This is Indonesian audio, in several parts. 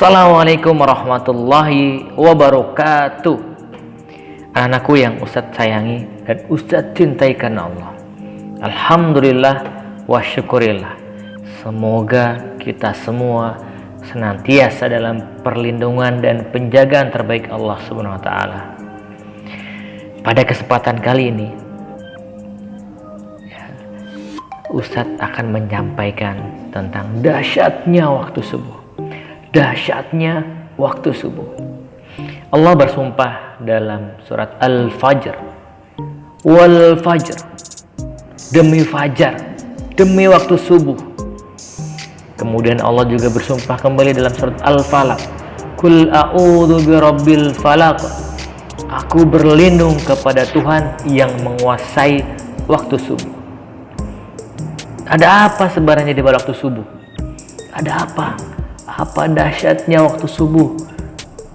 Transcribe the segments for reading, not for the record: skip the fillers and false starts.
Assalamualaikum warahmatullahi wabarakatuh. Anakku yang Ustadz sayangi dan Ustadz cintai karena Allah. Alhamdulillah wa syukurillah. Semoga kita semua senantiasa dalam perlindungan dan penjagaan terbaik Allah Subhanahu wa taala. Pada kesempatan kali ini Ustadz akan menyampaikan tentang dahsyatnya waktu subuh. Dahsyatnya waktu subuh. Allah bersumpah dalam surat Al-Fajr. Wal fajr. Demi fajar, demi waktu subuh. Kemudian Allah juga bersumpah kembali dalam surat Al-Falaq. Qul a'udzu birabbil falaq. Aku berlindung kepada Tuhan yang menguasai waktu subuh. Ada apa sebenarnya di waktu subuh? Ada apa? Apa dahsyatnya waktu subuh?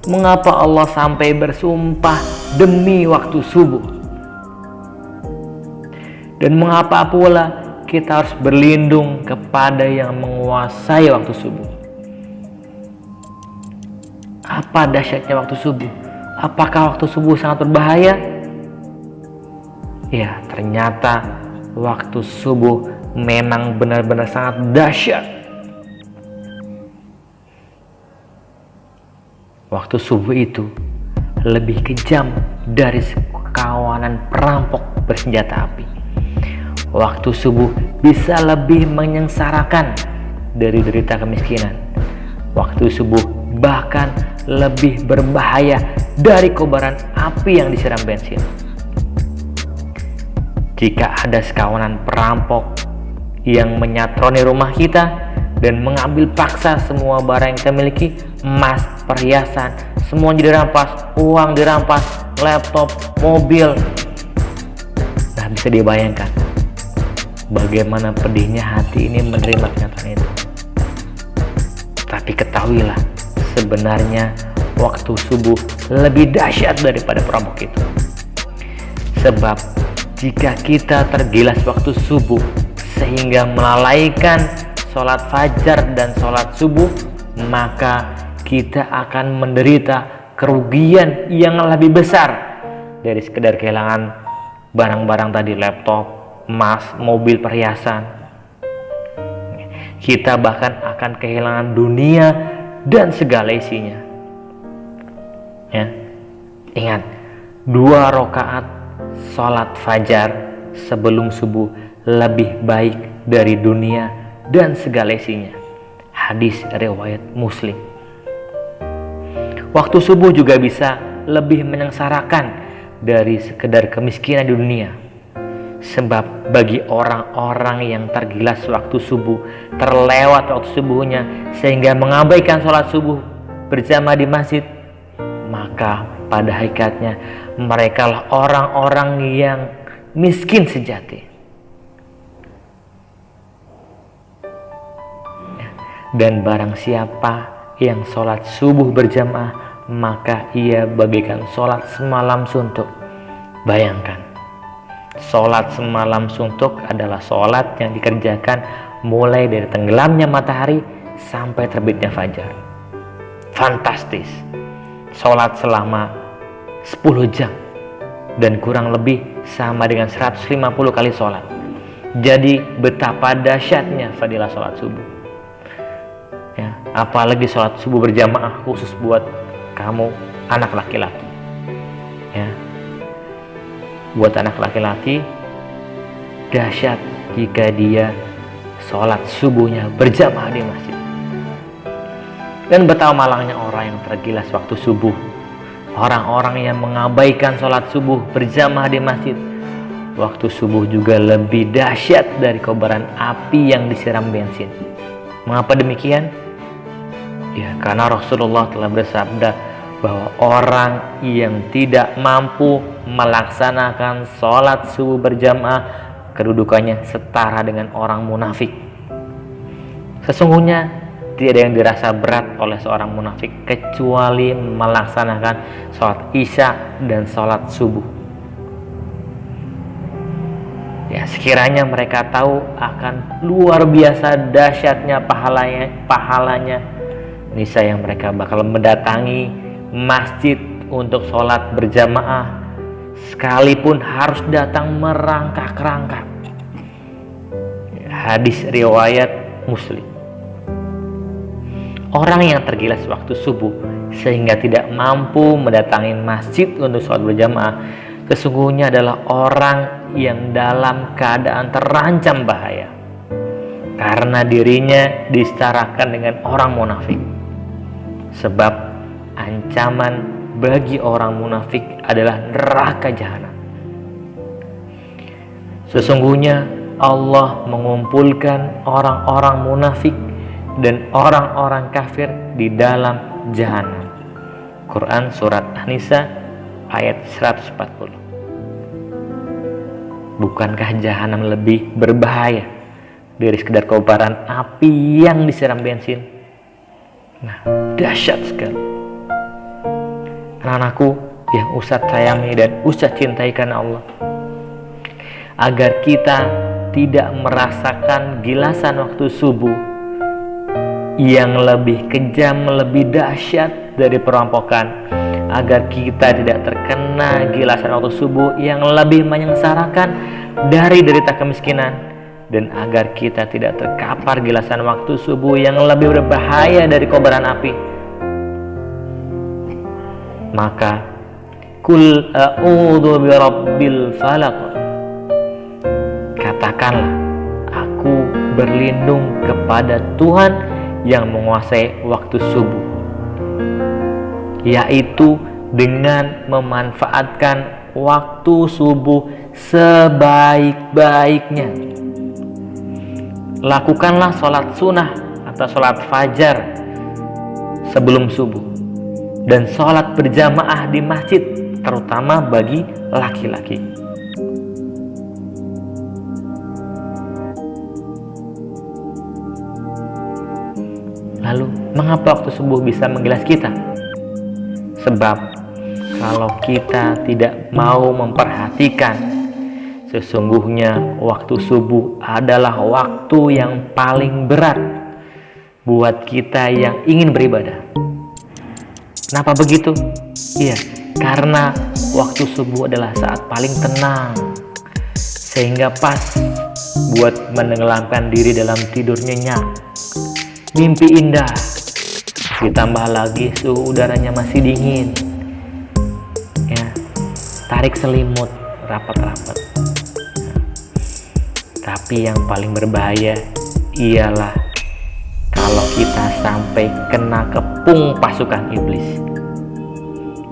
Mengapa Allah sampai bersumpah demi waktu subuh? Dan mengapa pula kita harus berlindung kepada yang menguasai waktu subuh? Apa dahsyatnya waktu subuh? Apakah waktu subuh sangat berbahaya? Ya, ternyata waktu subuh memang benar-benar sangat dahsyat. Waktu subuh itu lebih kejam dari kawanan perampok bersenjata api. Waktu subuh bisa lebih menyengsarakan dari derita kemiskinan. Waktu subuh bahkan lebih berbahaya dari kobaran api yang disiram bensin. Jika ada sekawanan perampok yang menyatroni rumah kita dan mengambil paksa semua barang yang kita miliki, emas, perhiasan, semua dirampas, uang dirampas, laptop, mobil. Nah, bisa dibayangkan bagaimana pedihnya hati ini menerima kenyataan itu. Tapi ketahuilah, sebenarnya waktu subuh lebih dahsyat daripada perampok itu. Sebab jika kita tergilas waktu subuh sehingga melalaikan sholat fajar dan sholat subuh, maka kita akan menderita kerugian yang lebih besar dari sekedar kehilangan barang-barang tadi, laptop, emas, mobil, perhiasan. Kita bahkan akan kehilangan dunia dan segala isinya. Ya, ingat, 2 rakaat sholat fajar sebelum subuh lebih baik dari dunia dan segala isinya. Hadis riwayat Muslim. Waktu subuh juga bisa lebih menyengsarakan dari sekedar kemiskinan di dunia. Sebab bagi orang-orang yang tergilas waktu subuh, terlewat waktu subuhnya sehingga mengabaikan sholat subuh berjamaah di masjid, maka pada hakikatnya mereka lah orang-orang yang miskin sejati. Dan barang siapa yang sholat subuh berjamaah, maka ia bagaikan sholat semalam suntuk. Bayangkan, sholat semalam suntuk adalah sholat yang dikerjakan mulai dari tenggelamnya matahari sampai terbitnya fajar. Fantastis. Sholat selama 10 jam dan kurang lebih sama dengan 150 kali sholat. Jadi betapa dahsyatnya fadilah sholat subuh. Ya, apalagi sholat subuh berjamaah khusus buat kamu anak laki-laki. Ya, buat anak laki-laki dahsyat jika dia sholat subuhnya berjamaah di masjid. Dan betapa malangnya orang yang tergilas waktu subuh, orang-orang yang mengabaikan sholat subuh berjamaah di masjid. Waktu subuh juga lebih dahsyat dari kobaran api yang disiram bensin. Mengapa demikian? Ya, karena Rasulullah telah bersabda bahwa orang yang tidak mampu melaksanakan sholat subuh berjamaah, kedudukannya setara dengan orang munafik. Sesungguhnya tidak ada yang dirasa berat oleh seorang munafik kecuali melaksanakan sholat isya dan sholat subuh. Ya, sekiranya mereka tahu akan luar biasa dahsyatnya pahalanya, niscaya mereka bakal mendatangi masjid untuk sholat berjamaah, sekalipun harus datang merangkak-rangkak. Hadis riwayat Muslim. Orang yang tergilas waktu subuh sehingga tidak mampu mendatangi masjid untuk sholat berjamaah, sesungguhnya adalah orang yang dalam keadaan terancam bahaya, karena dirinya disetarakan dengan orang munafik. Sebab ancaman bagi orang munafik adalah neraka jahanam. Sesungguhnya Allah mengumpulkan orang-orang munafik dan orang-orang kafir di dalam jahanam. Quran surat An-Nisa ayat 140. Bukankah jahanam lebih berbahaya dari sekedar kobaran api yang disiram bensin? Nah, dahsyat sekali. Anak-anakku yang Ustadz sayangi dan Ustadz cintai karena Allah, agar kita tidak merasakan gilasan waktu subuh yang lebih kejam, lebih dahsyat dari perampokan, agar kita tidak terkena gilasan waktu subuh yang lebih menyengsarakan dari derita kemiskinan, dan agar kita tidak terkapar gilasan waktu subuh yang lebih berbahaya dari kobaran api, maka kul a'udzu birabbil falaq, katakanlah aku berlindung kepada Tuhan yang menguasai waktu subuh, yaitu dengan memanfaatkan waktu subuh sebaik-baiknya. Lakukanlah sholat sunnah atau sholat fajar sebelum subuh, dan sholat berjamaah di masjid, terutama bagi laki-laki. Lalu, mengapa waktu subuh bisa menggilas kita? Sebab kalau kita tidak mau memperhatikan, sesungguhnya waktu subuh adalah waktu yang paling berat buat kita yang ingin beribadah. Kenapa begitu? Iya, karena waktu subuh adalah saat paling tenang, sehingga pas buat menenggelamkan diri dalam tidur nyenyak, mimpi indah. Ditambah lagi suhu udaranya masih dingin, ya, tarik selimut rapat-rapat. Tapi yang paling berbahaya ialah kalau kita sampai kena kepung pasukan iblis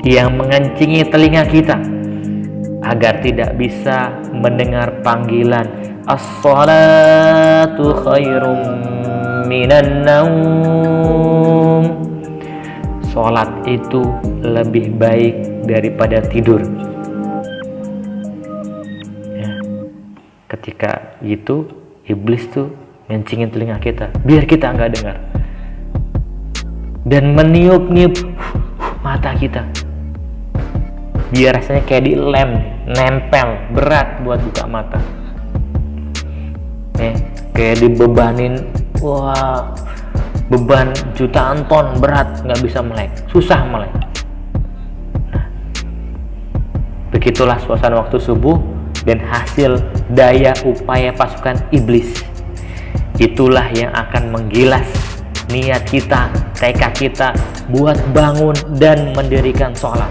yang mengencingi telinga kita agar tidak bisa mendengar panggilan as-salatu khairum minan naum. Salat itu lebih baik daripada tidur. Ya. Ketika itu iblis tuh ngencingin telinga kita biar kita nggak dengar, dan meniup-niup mata kita biar rasanya kayak dilem, nempel, berat buat buka mata. Kayak dibebanin, wah, beban jutaan ton berat, nggak bisa melek, susah melek. Nah, begitulah suasana waktu subuh dan hasil daya upaya pasukan iblis. Itulah yang akan menggilas niat kita, tekad kita buat bangun dan mendirikan sholat,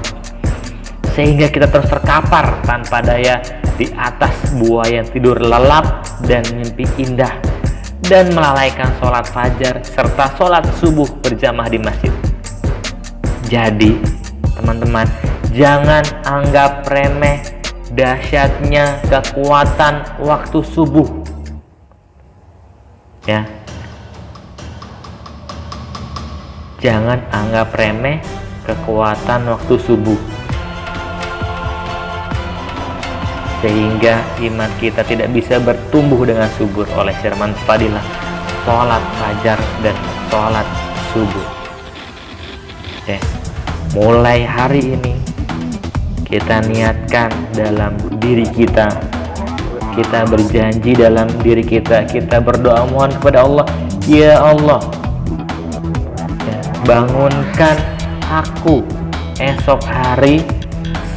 sehingga kita terus terkapar tanpa daya di atas buaya yang tidur lelap dan mimpi indah, dan melalaikan sholat fajar serta sholat subuh berjamaah di masjid. Jadi teman-teman, jangan anggap remeh dahsyatnya kekuatan waktu subuh, ya. Jangan anggap remeh kekuatan waktu subuh, sehingga iman kita tidak bisa bertumbuh dengan subur oleh firman fadilah sholat fajar dan sholat subuh. Mulai hari ini kita niatkan dalam diri kita, kita berjanji dalam diri kita, kita berdoa mohon kepada Allah, ya Allah, bangunkan aku esok hari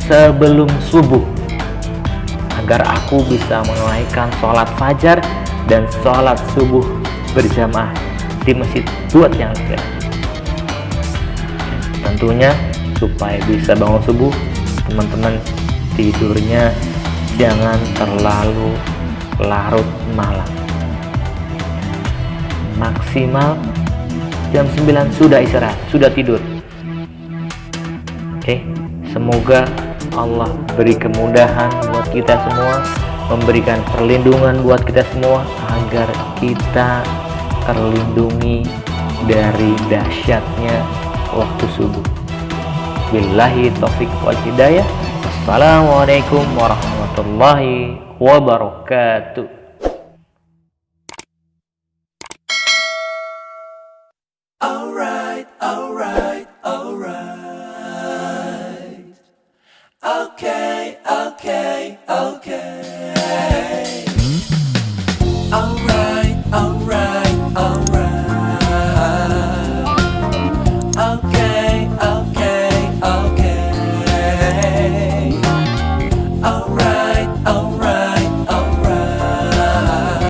sebelum subuh, agar aku bisa menunaikan sholat fajar dan sholat subuh berjamaah di masjid buat yang laki-laki. Tentunya supaya bisa bangun subuh, teman-teman tidurnya jangan terlalu larut malam. Maksimal jam 9 sudah istirahat, sudah tidur. Oke, semoga Allah beri kemudahan buat kita semua, memberikan perlindungan buat kita semua agar kita terlindungi dari dahsyatnya waktu subuh. Billahi taufik wal hidayah. Assalamualaikum warahmatullahi wabarakatuh. Alright, alright, alright. Okay, okay, okay.